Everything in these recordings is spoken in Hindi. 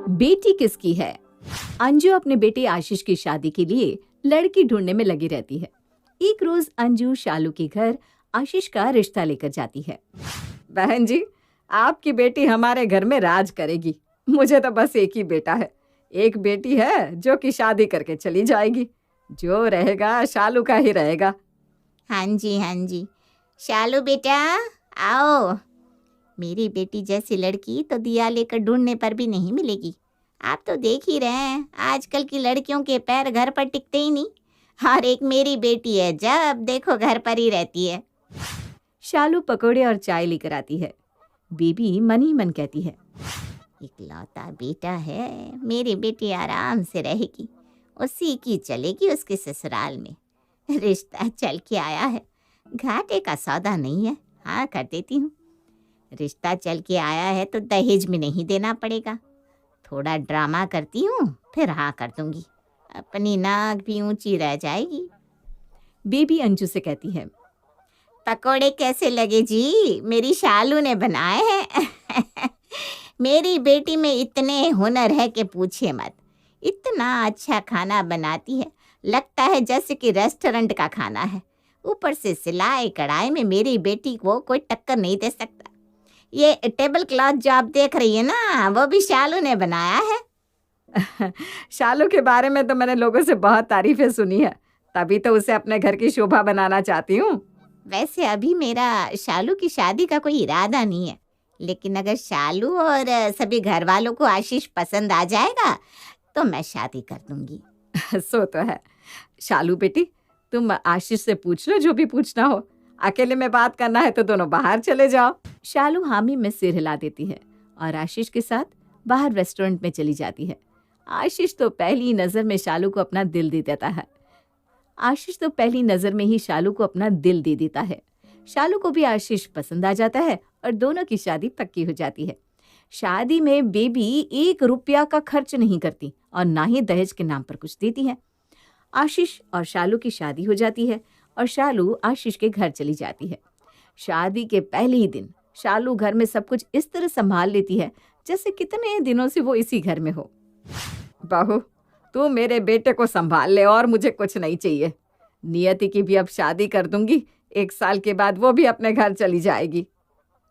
बेटी किसकी है? अंजू अपने बेटे आशीष की शादी के लिए लड़की ढूंढने में लगी रहती है। एक रोज अंजू शालू के घर आशीष का रिश्ता लेकर जाती है। बहन जी, आपकी बेटी हमारे घर में राज करेगी। मुझे तो बस एक ही बेटा है। एक बेटी है जो कि शादी करके चली जाएगी। जो रहेगा शालू का ही रहेगा। हाँ जी, शालू बेटा आओ। मेरी बेटी जैसी लड़की तो दिया लेकर ढूंढने पर भी नहीं मिलेगी। आप तो देख ही रहे हैं, आजकल की लड़कियों के पैर घर पर टिकते ही नहीं। और एक मेरी बेटी है, जब देखो घर पर ही रहती है। शालू पकोड़े और चाय लेकर आती है। बेबी मन ही मन कहती है, इकलौता बेटा है, मेरी बेटी आराम से रहेगी, उसी की चलेगी उसके ससुराल में। रिश्ता चल के आया है, घाटे का सौदा नहीं है, हाँ कर देती हूँ। रिश्ता चल के आया है तो दहेज में नहीं देना पड़ेगा। थोड़ा ड्रामा करती हूँ, फिर हाँ कर दूंगी, अपनी नाक भी ऊंची रह जाएगी। बेबी अंजू से कहती है, पकोड़े कैसे लगे जी? मेरी शालू ने बनाए हैं। मेरी बेटी में इतने हुनर है कि पूछिए मत। इतना अच्छा खाना बनाती है, लगता है जैसे कि रेस्टोरेंट का खाना है। ऊपर से सिलाई कढ़ाई में मेरी बेटी को कोई टक्कर नहीं दे सकता। ये टेबल क्लॉथ जो आप देख रही है ना, वो भी शालू ने बनाया है। शालू के बारे में तो मैंने लोगों से बहुत तारीफें सुनी है, तभी तो उसे अपने घर की शोभा बनाना चाहती हूँ। वैसे अभी मेरा शालू की शादी का कोई इरादा नहीं है, लेकिन अगर शालू और सभी घर वालों को आशीष पसंद आ जाएगा तो मैं शादी कर दूंगी। सो तो है। शालू बेटी, तुम आशीष से पूछ लो जो भी पूछना हो। अकेले में बात करना है तो दोनों बाहर चले जाओ। शालू हामी में सिर हिला देती है और आशीष के साथ बाहर रेस्टोरेंट में चली जाती है। आशीष तो पहली नजर में शालू को अपना दिल दे देता है। शालू को भी आशीष पसंद आ जाता है और दोनों की शादी पक्की हो जाती है। शादी में बेबी 1 रुपया का खर्च नहीं करती और ना ही दहेज के नाम पर कुछ देती है। आशीष और शालू की शादी हो जाती है और शालू आशीष के घर चली जाती है। शादी के पहले ही दिन शालू घर में सब कुछ इस तरह संभाल लेती है जैसे कितने दिनों से वो इसी घर में हो। बहू, तू मेरे बेटे को संभाल ले और मुझे कुछ नहीं चाहिए। नियति की भी अब शादी कर दूंगी, 1 साल के बाद वो भी अपने घर चली जाएगी।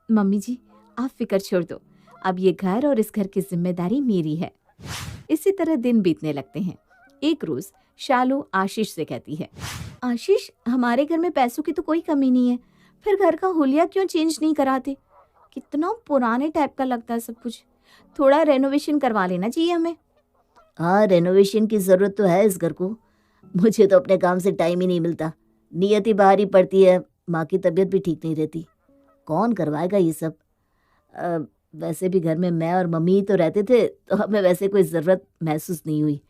मम्मी जी, आप फिक्र छोड़ दो, अब ये घर और इस घर की जिम्मेदारी मेरी है। इसी तरह दिन बीतने लगते हैं। एक रोज शालू आशीष से कहती है, आशीष, हमारे घर में पैसों की तो कोई कमी नहीं है, फिर घर का हुलिया क्यों चेंज नहीं कराते? कितना पुराने टाइप का लगता है सब कुछ। थोड़ा रेनोवेशन करवा लेना चाहिए हमें। हाँ, रेनोवेशन की ज़रूरत तो है इस घर को। मुझे तो अपने काम से टाइम ही नहीं मिलता। नियति बाहर ही पड़ती है, माँ की तबीयत भी ठीक नहीं रहती। कौन करवाएगा ये सब? वैसे भी घर में मैं और मम्मी ही तो रहते थे, तो हमें वैसे कोई ज़रूरत महसूस नहीं हुई।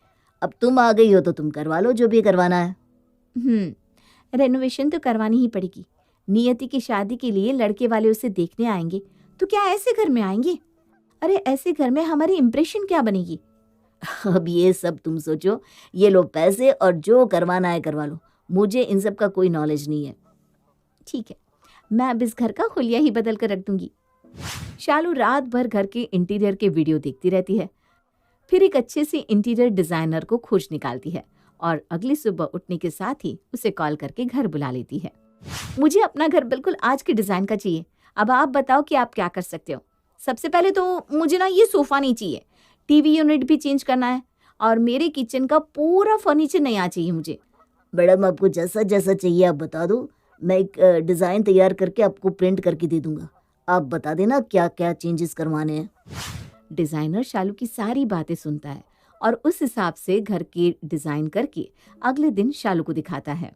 अब तुम आ गई हो तो तुम करवा लो जो भी करवाना है। रेनोवेशन तो करवानी ही पड़ेगी। नियति की शादी के लिए लड़के वाले उसे देखने आएंगे, तो क्या ऐसे घर में आएंगे? अरे ऐसे घर में हमारी इम्प्रेशन क्या बनेगी? अब ये सब तुम सोचो, ये लो पैसे और जो करवाना है करवा लो। मुझे इन सब का कोई नॉलेज नहीं है। ठीक है, मैं अब इस घर का हुलिया ही बदल कर रख दूंगी। शालू रात भर घर के इंटीरियर के वीडियो देखती रहती है, फिर एक अच्छे से इंटीरियर डिजाइनर को खोज निकालती है और अगली सुबह उठने के साथ ही उसे कॉल करके घर बुला लेती है। मुझे अपना घर बिल्कुल आज के डिजाइन का चाहिए। अब आप बताओ कि आप क्या कर सकते हो। सबसे पहले तो मुझे ना ये सोफा नहीं चाहिए, टीवी यूनिट भी चेंज करना है और मेरे किचन का पूरा फर्नीचर नया चाहिए मुझे। मैडम, आपको जैसा जैसा चाहिए आप बता दो, मैं एक डिज़ाइन तैयार करके आपको प्रिंट करके दे दूंगा। आप बता देना क्या क्या चेंजेस करवाने हैं। डिज़ाइनर शालू की सारी बातें सुनता है और उस हिसाब से घर के डिज़ाइन करके अगले दिन शालू को दिखाता है।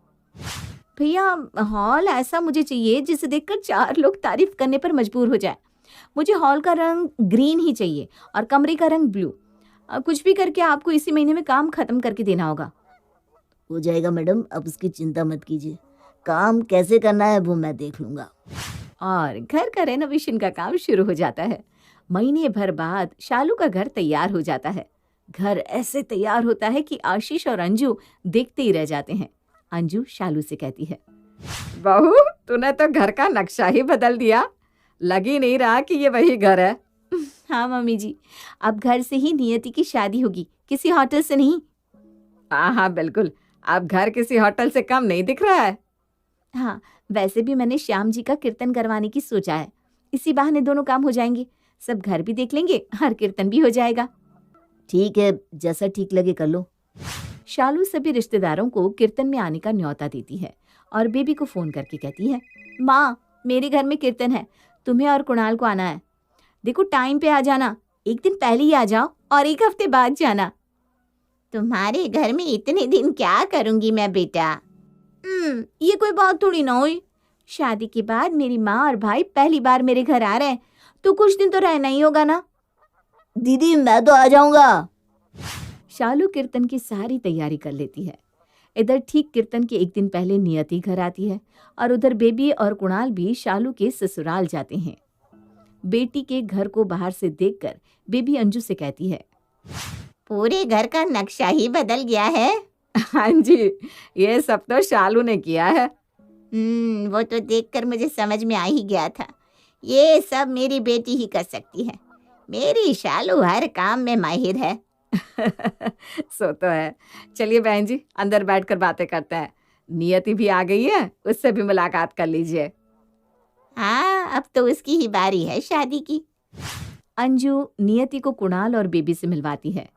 भैया, हॉल ऐसा मुझे चाहिए जिसे देखकर 4 लोग तारीफ करने पर मजबूर हो जाए। मुझे हॉल का रंग ग्रीन ही चाहिए और कमरे का रंग ब्लू। कुछ भी करके आपको इसी महीने में काम खत्म करके देना होगा। हो जाएगा मैडम, अब उसकी चिंता मत कीजिए। काम कैसे करना है वो मैं देख लूँगा। और घर का रेनोवेशन का काम शुरू हो जाता है। महीने भर बाद शालू का घर तैयार हो जाता है। घर ऐसे तैयार होता है कि आशीष और अंजू देखते ही रह जाते हैं। अंजू शालू से कहती है, बहू, तूने तो घर का नक्शा ही बदल दिया। लग ही नहीं रहा कि ये वही घर है। हाँ मम्मी जी, अब घर से ही नियति की शादी होगी, किसी होटल से नहीं। हाँ हाँ बिल्कुल, अब घर किसी होटल से कम नहीं दिख रहा है। हाँ, वैसे भी मैंने श्याम जी का कीर्तन करवाने की सोचा है, इसी बहाने दोनों काम हो जाएंगे, सब घर भी देख लेंगे और कीर्तन भी हो जाएगा। ठीक है, जैसा ठीक लगे कर लो। शालू सभी रिश्तेदारों को कीर्तन में आने का न्योता देती है और बेबी को फोन करके कहती है, माँ मेरे घर में कीर्तन है, तुम्हें और कुणाल को आना है। देखो टाइम पे आ जाना, एक दिन पहले ही आ जाओ और एक हफ्ते बाद जाना। तुम्हारे घर में इतने दिन क्या करूंगी मैं बेटा? ये कोई बात थोड़ी ना हुई। शादी के बाद मेरी माँ और भाई पहली बार मेरे घर आ रहे हैं, तो कुछ दिन तो रहना ही होगा ना। दीदी मैं तो आ जाऊंगा। शालू कीर्तन की सारी तैयारी कर लेती है। इधर ठीक कीर्तन के एक दिन पहले नियति घर आती है और उधर बेबी और कुणाल भी शालू के ससुराल जाते हैं। बेटी के घर को बाहर से देखकर बेबी अंजू से कहती है, पूरे घर का नक्शा ही बदल गया है। हाँ जी, ये सब तो शालू ने किया है। वो तो देखकर मुझे समझ में आ ही गया था, ये सब मेरी बेटी ही कर सकती है। मेरी शालू हर काम में माहिर है। सो तो है। चलिए बहन जी, अंदर बैठकर बातें करते हैं। नियति भी आ गई है, उससे भी मुलाकात कर लीजिए। हाँ, अब तो उसकी ही बारी है शादी की। अंजू नियति को कुणाल और बेबी से मिलवाती है।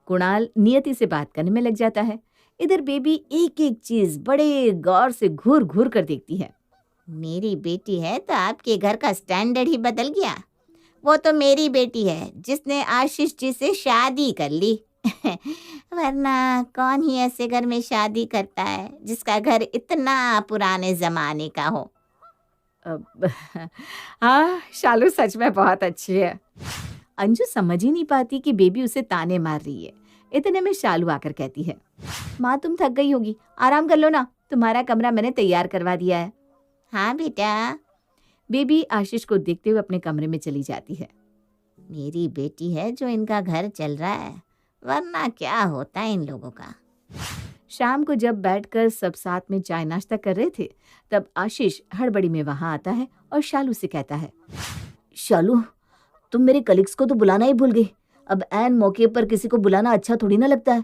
कुणाल नियति से बात करने में लग जाता है। इधर बेबी एक एक चीज बड़े गौर से घूर घूर कर देखती है। मेरी बेटी है तो आपके घर का स्टैंडर्ड ही बदल गया। वो तो मेरी बेटी है जिसने आशीष जी से शादी कर ली। वरना कौन ही ऐसे घर में शादी करता है जिसका घर इतना पुराने जमाने का हो। हाँ, शालू सच में बहुत अच्छी है। अंजू समझ ही नहीं पाती कि बेबी उसे ताने मार रही है। इतने में शालू आकर कहती है, माँ तुम थक गई होगी, आराम कर लो ना, तुम्हारा कमरा मैंने तैयार करवा दिया है। हाँ बेटा। बेबी आशीष को देखते हुए अपने कमरे में चली जाती है। मेरी बेटी है जो इनका घर चल रहा है, वरना क्या होता है इन लोगों का। शाम को जब बैठकर सब साथ में चाय नाश्ता कर रहे थे, तब आशीष हड़बड़ी में वहां आता है और शालू से कहता है, शालू तुम मेरे कलीग्स को तो बुलाना ही भूल गई। अब ऐन मौके पर किसी को बुलाना अच्छा थोड़ी ना लगता है।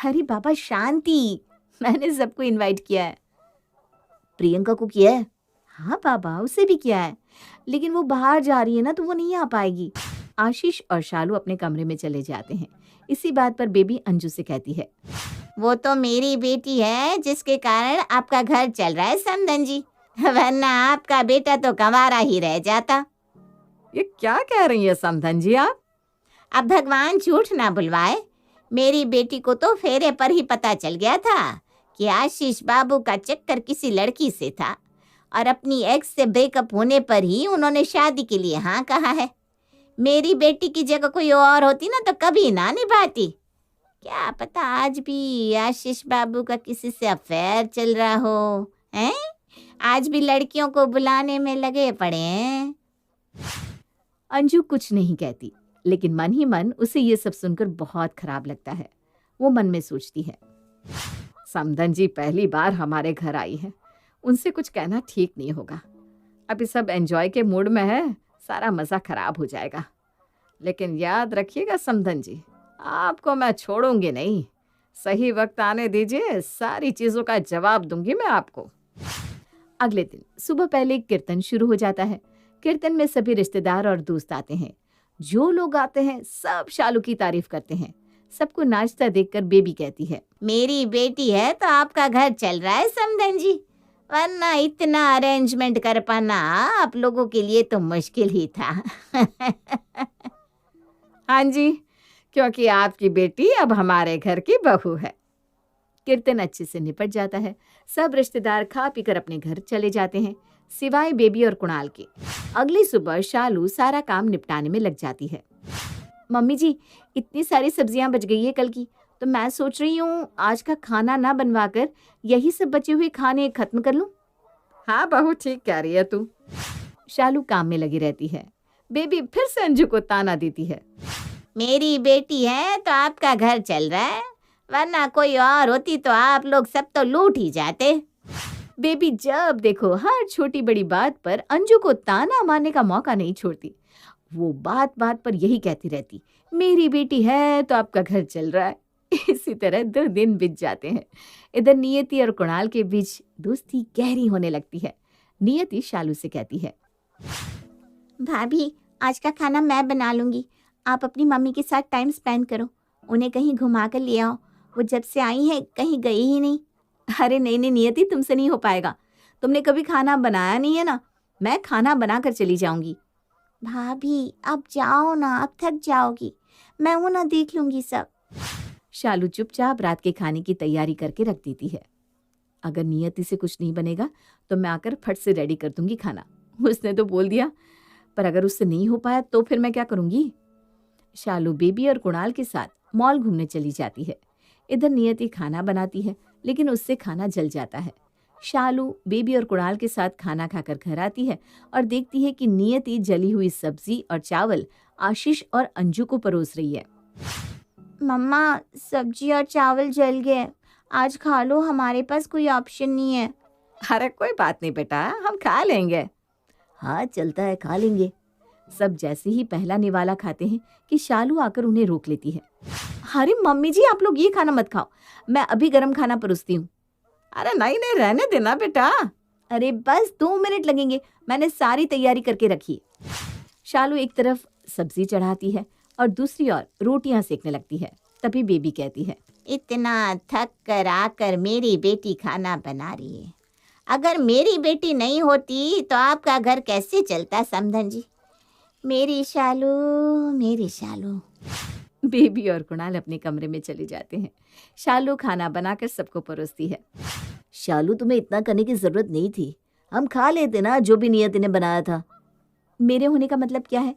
अरे बाबा शांति, मैंने सबको इनवाइट किया है। प्रियंका को किया है? हाँ बाबा, उसे भी किया है, लेकिन वो बाहर जा रही है ना, तो वो नहीं आ पाएगी। आशीष और शालू अपने कमरे में चले जाते हैं। इसी बात पर बेबी अंजू से कहती है, वो तो मेरी बेटी है जिसके कारण आपका घर चल रहा है समधन जी, वरना आपका बेटा तो कंवारा ही रह जाता। ये क्या कह रही है समधन जी आप? अब भगवान झूठ ना बुलवाए, मेरी बेटी को तो फेरे पर ही पता चल गया था कि आशीष बाबू का चक्कर किसी लड़की से था और अपनी एक्स से ब्रेकअप होने पर ही उन्होंने शादी के लिए हाँ कहा है। मेरी बेटी की जगह कोई और होती ना तो कभी ना निभाती। क्या पता आज भी आशीष बाबू का किसी से अफेयर चल रहा हो, हैं? आज भी लड़कियों को बुलाने में लगे पड़े हैं। अंजू कुछ नहीं कहती, लेकिन मन ही मन उसे ये सब सुनकर बहुत खराब लगता है। वो मन में सोचती है, समधन जी पहली बार हमारे घर आई है, उनसे कुछ कहना ठीक नहीं होगा। अभी सब एंजॉय के मूड में है, सारा मज़ा खराब हो जाएगा। लेकिन याद रखिएगा समधन जी, आपको मैं छोड़ूंगी नहीं। सही वक्त आने दीजिए, सारी चीज़ों का जवाब दूंगी मैं आपको। अगले दिन सुबह पहले कीर्तन शुरू हो जाता है। कीर्तन में सभी रिश्तेदार और दोस्त आते हैं। जो लोग आते हैं सब शालू की तारीफ करते हैं। सबको नाचता देखकर बेबी कहती है, मेरी बेटी है तो आपका घर चल रहा है समधन जी, वरना इतना अरेंजमेंट कर पाना आप लोगों के लिए तो मुश्किल ही था। हाँ जी, क्योंकि आपकी बेटी अब हमारे घर की बहू है। कीर्तन अच्छे से निपट जाता है। सब रिश्तेदार खा पीकर अपने घर चले जाते हैं, सिवाय बेबी और कुणाल के। अगली सुबह शालू सारा काम निपटाने में लग जाती है। मम्मी जी, इतनी सारी सब्जियां बच गई है कल की, तो मैं सोच रही हूँ आज का खाना ना बनवाकर यही सब बचे हुए खाने खत्म कर लूँ। हाँ बहू, ठीक कह रही है तू। शालू काम में लगी रहती है। बेबी फिर से अंजू को ताना देती है, मेरी बेटी है तो आपका घर चल रहा है, वरना कोई और होती तो आप लोग सब तो लूट ही जाते। बेबी जब देखो हर छोटी बड़ी बात पर अंजू को ताना मारने का मौका नहीं छोड़ती वो बात बात पर यही कहती रहती, मेरी बेटी है तो आपका घर चल रहा है। इसी तरह 2 दिन बीत जाते हैं। इधर नियति और कुणाल के बीच दोस्ती गहरी होने लगती है। नियति शालू से कहती है, भाभी आज का खाना मैं बना लूँगी, आप अपनी मम्मी के साथ टाइम स्पेंड करो, उन्हें कहीं घुमा कर ले आओ, वो जब से आई है कहीं गई ही नहीं। अरे नहीं नहीं नियति, तुमसे नहीं हो पाएगा, तुमने कभी खाना बनाया नहीं है ना, मैं खाना बना कर चली जाऊंगी। भाभी आप जाओ ना, आप थक जाओगी, मैं हूं ना, देख लूँगी सब। शालू चुपचाप रात के खाने की तैयारी करके रख देती है। अगर नियति से कुछ नहीं बनेगा तो मैं आकर फट से रेडी कर दूंगी खाना। उसने तो बोल दिया, पर अगर उससे नहीं हो पाया तो फिर मैं क्या करूंगी। शालू बेबी और कुणाल के साथ मॉल घूमने चली जाती है। इधर नियति खाना बनाती है, लेकिन उससे खाना जल जाता है। शालू बेबी और कुणाल के साथ खाना खाकर घर आती है और देखती है कि नियति जली हुई सब्जी और चावल आशीष और अंजू को परोस रही है। मम्मा सब्जी और चावल जल गए, आज खा लो, हमारे पास कोई ऑप्शन नहीं है। अरे कोई बात नहीं बेटा, हम खा लेंगे। हाँ चलता है, खा लेंगे। सब जैसे ही पहला निवाला खाते हैं कि शालू आकर उन्हें रोक लेती है। अरे मम्मी जी, आप लोग ये खाना मत खाओ, मैं अभी गर्म खाना परोसती हूँ। अरे नहीं नहीं, रहने देना बेटा। अरे बस 2 मिनट लगेंगे, मैंने सारी तैयारी करके रखी। शालू एक तरफ सब्जी चढ़ाती है और दूसरी ओर रोटियां सेकने लगती है। तभी बेबी कहती है, इतना थक कर आकर मेरी बेटी खाना बना रही है, अगर मेरी बेटी नहीं होती तो आपका घर कैसे चलता समधन जी। मेरी शालू, मेरी शालू। बेबी और कुणाल अपने कमरे में चले जाते हैं। शालू खाना बनाकर सबको परोसती है। शालू तुम्हें इतना करने की जरूरत नहीं थी, हम खा लेते ना जो भी नियति ने बनाया था। मेरे होने का मतलब क्या है?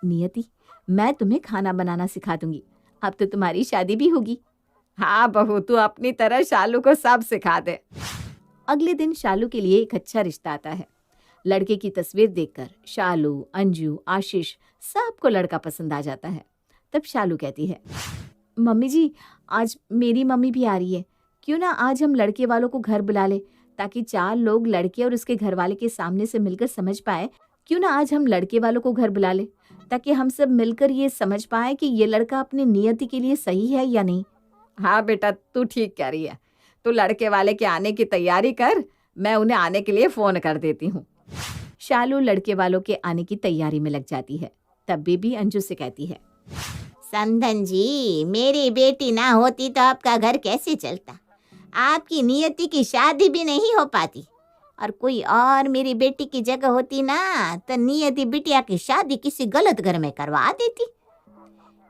नियति, मैं तुम्हें खाना बनाना सिखा दूंगी, अब तो तुम्हारी शादी भी होगी। हाँ बहू, तू अपनी तरह शालू को सब सिखा दे। अगले दिन शालू के लिए एक अच्छा रिश्ता आता है। लड़के की तस्वीर देखकर शालू, अंजू, आशीष सबको लड़का पसंद आ जाता है। तब शालू कहती है, मम्मी जी आज मेरी मम्मी भी आ रही है, क्यों ना आज हम लड़के वालों को घर बुला ले, ताकि 4 लोग लड़के और उसके घर वाले के सामने से मिलकर समझ पाए। क्यों ना आज हम लड़के वालों को घर बुला ले, ताकि हम सब मिलकर ये समझ पाए कि ये लड़का अपनी नियति के लिए सही है या नहीं। हाँ बेटा, तू ठीक कह रही है, तू लड़के वाले के आने की तैयारी कर, मैं उन्हें आने के लिए फोन कर देती हूँ। शालू लड़के वालों के आने की तैयारी में लग जाती है। तब बेबी अंजू से कहती है, समधन जी, मेरी बेटी ना होती तो आपका घर कैसे चलता, आपकी नियति की शादी भी नहीं हो पाती, और कोई और मेरी बेटी की जगह होती ना तो नियति बिटिया की शादी किसी गलत घर में करवा देती।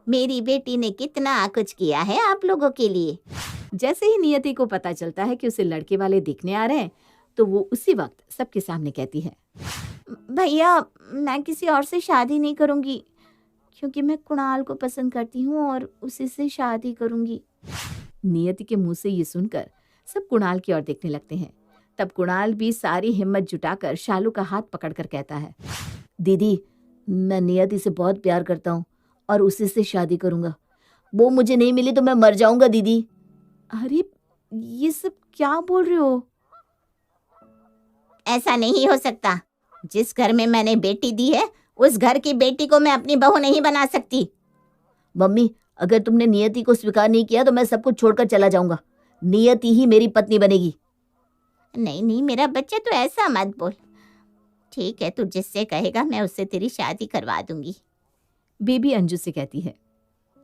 मेरी बेटी ने कितना कुछ किया है आप लोगों के लिए। जैसे ही नियति को पता चलता है कि उसे लड़के वाले देखने आ रहे हैं, तो वो उसी वक्त सबके सामने कहती है, भैया मैं किसी और से शादी नहीं करूँगी, क्योंकि मैं कुणाल को पसंद करती हूँ और उसी से शादी करूँगी। नियति के मुंह से ये सुनकर सब कुणाल की ओर देखने लगते हैं। तब कुणाल भी सारी हिम्मत जुटाकर शालू का हाथ पकड़कर कहता है, दीदी मैं नियति से बहुत प्यार करता हूँ और उसी से शादी करूँगा, वो मुझे नहीं मिली तो मैं मर जाऊँगा दीदी। अरे ये सब क्या बोल रहे हो? ऐसा नहीं हो सकता, जिस घर में मैंने बेटी दी है उस घर की बेटी को मैं अपनी बहू नहीं बना सकती। मम्मी अगर तुमने नियति को स्वीकार नहीं किया तो मैं सब कुछ छोड़कर चला जाऊंगा, नियति ही मेरी पत्नी बनेगी। नहीं नहीं मेरा बच्चा, तो ऐसा मत बोल। ठीक है, तू जिससे कहेगा मैं उससे तेरी शादी करवा दूंगी। बेबी अंजू से कहती है,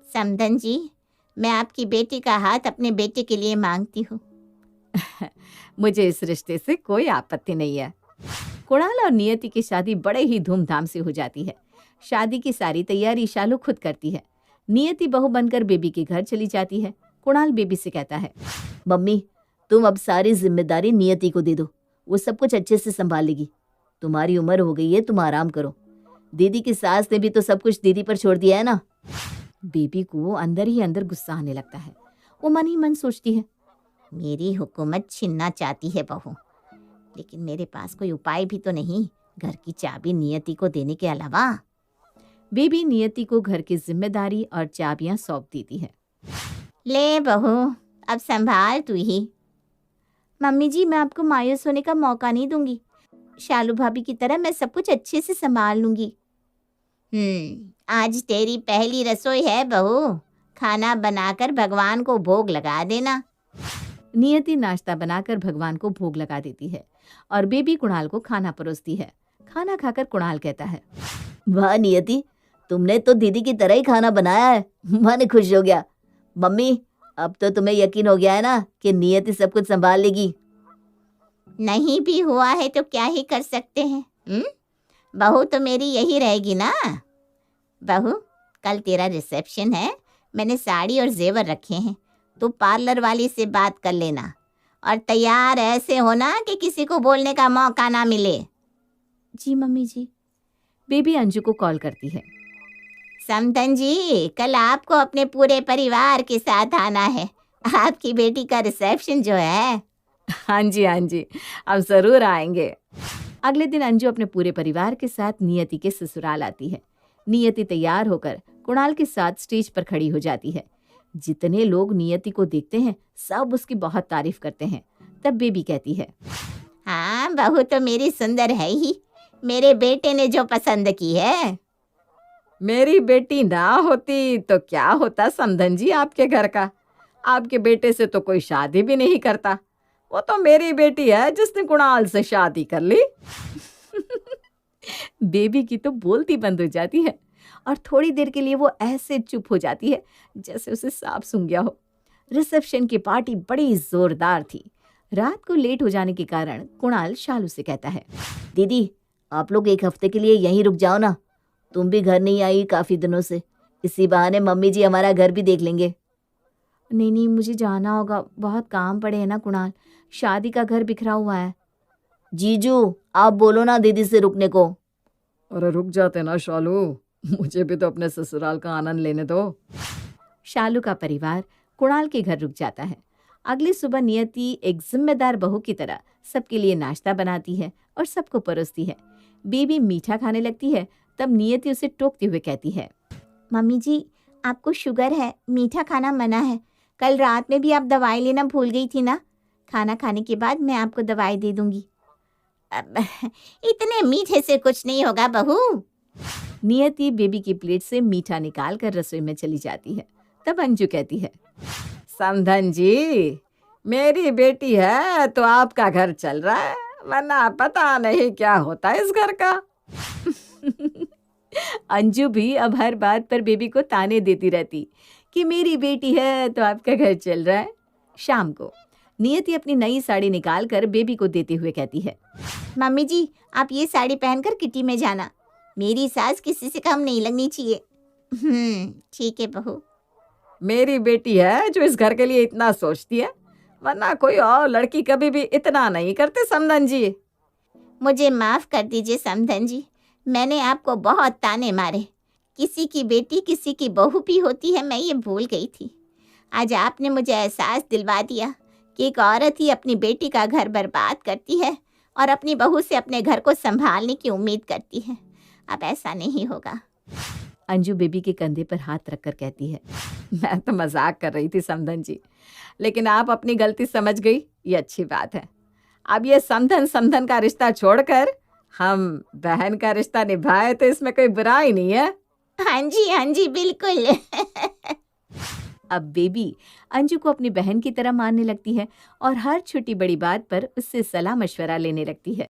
समधन जी, मैं आपकी बेटी का हाथ अपने बेटे के लिए मांगती हूँ। मुझे इस रिश्ते से कोई आपत्ति नहीं है। कुणाल और नियति की शादी बड़े ही धूमधाम से हो जाती है। शादी की सारी तैयारी शालू खुद करती है। नियति बहू बनकर बेबी के घर चली जाती है। कुणाल बेबी से कहता है, मम्मी तुम अब सारी जिम्मेदारी नियति को दे दो, वो सब कुछ अच्छे से संभाल लेगी। तुम्हारी उम्र हो गई है, तुम आराम करो। दीदी की सास ने भी तो सब कुछ दीदी पर छोड़ दिया है ना। बेबी को अंदर ही अंदर गुस्सा आने लगता है। वो मन ही मन सोचती है, मेरी हुकूमत छीनना चाहती है बहू, लेकिन मेरे पास कोई उपाय भी तो नहीं घर की चाबी नियति को देने के अलावा। बेबी नियति को घर की जिम्मेदारी और चाबियां सौंप देती है। ले बहू, अब संभाल तू ही। मम्मी जी, मैं आपको मायूस होने का मौका नहीं दूंगी। शालू भाभी की तरह मैं सब कुछ अच्छे से संभाल लूंगी। आज तेरी पहली रसोई है बहू, खाना बनाकर भगवान को भोग लगा देना। नियति नाश्ता बनाकर भगवान को भोग लगा देती है और बेबी कुणाल को खाना परोसती है। खाना खाकर कुणाल कहता है, वाह नियति, तुमने तो दीदी की तरह ही खाना बनाया है। मन खुश हो गया। मम्मी, अब तो तुम्हें यकीन हो गया है ना कि नियति सब कुछ संभाल लेगी। नहीं भी हुआ है तो क्या ही कर सकते हैं। बहू तो मेरी यही रहेगी ना। बहू, कल तेरा रिसेप्शन है, मैंने साड़ी और जेवर रखे हैं, तो पार्लर वाली से बात कर लेना और तैयार ऐसे होना कि किसी को बोलने का मौका ना मिले। जी मम्मी जी। बेबी अंजू को कॉल करती है। समधन जी, कल आपको अपने पूरे परिवार के साथ आना है। आपकी बेटी का रिसेप्शन जो है। हाँ जी, अब जरूर आएंगे। अगले दिन अंजू अपने पूरे परिवार के साथ नियति के ससुराल आती है। नियति तैयार होकर कुणाल के साथ स्टेज पर खड़ी हो जाती है। जितने लोग नियति को देखते हैं सब उसकी बहुत तारीफ करते हैं। तब बेबी कहती है, हाँ, बहू तो मेरी सुंदर है ही, मेरे बेटे ने जो पसंद की है। मेरी बेटी ना होती तो क्या होता समधन जी आपके घर का। आपके बेटे से तो कोई शादी भी नहीं करता। वो तो मेरी बेटी है जिसने कुणाल से शादी कर ली। बेबी की तो बोलती बंद हो जाती है और थोड़ी देर के लिए वो ऐसे चुप हो जाती है जैसे उसे सांप सूंघ गया हो। रिसेप्शन की पार्टी बड़ी जोरदार थी। रात को लेट हो जाने के कारण कुणाल शालू से कहता है, दीदी, आप लोग एक हफ्ते के लिए यहीं रुक जाओ ना। तुम भी घर नहीं आई काफी दिनों से। इसी बहाने मम्मी जी हमारा घर भी देख लेंगे। नहीं, मुझे जाना होगा, बहुत काम पड़े हैं ना कुणाल, शादी का घर बिखरा हुआ है। जीजू, आप बोलो ना दीदी से रुकने को। अरे रुक जाते ना शालू, मुझे भी तो अपने ससुराल का आनंद लेने दो। शालू का परिवार कुणाल के घर रुक जाता है। अगली सुबह नियति एक जिम्मेदार बहू की तरह सबके लिए नाश्ता बनाती है और सबको परोसती है। बेबी मीठा खाने लगती है। तब नियति उसे टोकते हुए कहती है, मम्मी जी, आपको शुगर है, मीठा खाना मना है। कल रात में भी आप दवाई लेना भूल गई थी ना। खाना खाने के बाद मैं आपको दवाई दे दूंगी। अब इतने मीठे से कुछ नहीं होगा बहू। नियति बेबी की प्लेट से मीठा निकाल कर रसोई में चली जाती है। तब अंजू कहती है, समधन जी, मेरी बेटी है तो आपका घर चल रहा है, वरना पता नहीं क्या होता है इस घर का। अंजू भी अब हर बात पर बेबी को ताने देती रहती कि मेरी बेटी है तो आपका घर चल रहा है। शाम को नियति अपनी नई साड़ी निकाल कर बेबी को देते हुए कहती है, मम्मी जी, आप ये साड़ी पहनकर किटी में जाना। मेरी सास किसी से कम नहीं लगनी चाहिए। ठीक है बहू। मेरी बेटी है जो इस घर के लिए इतना सोचती है, वरना कोई और लड़की कभी भी इतना नहीं करते समधन जी। मुझे माफ कर दीजिए समधन जी, मैंने आपको बहुत ताने मारे। किसी की बेटी किसी की बहू भी होती है, मैं ये भूल गई थी। आज आपने मुझे एहसास दिलवा दिया कि एक औरत ही अपनी बेटी का घर बर्बाद करती है और अपनी बहू से अपने घर को संभालने की उम्मीद करती है। अब ऐसा नहीं होगा। अंजू बेबी के कंधे पर हाथ रखकर कहती है, मैं तो मजाक कर रही थी समधन जी, लेकिन आप अपनी गलती समझ गई, ये अच्छी बात है। अब ये समधन का रिश्ता छोड़कर हम बहन का रिश्ता निभाए तो इसमें कोई बुराई नहीं है। हाँ जी बिल्कुल। अब बेबी अंजू को अपनी बहन की तरह मानने लगती है और हर छोटी बड़ी बात पर उससे सलाह मशवरा लेने लगती है।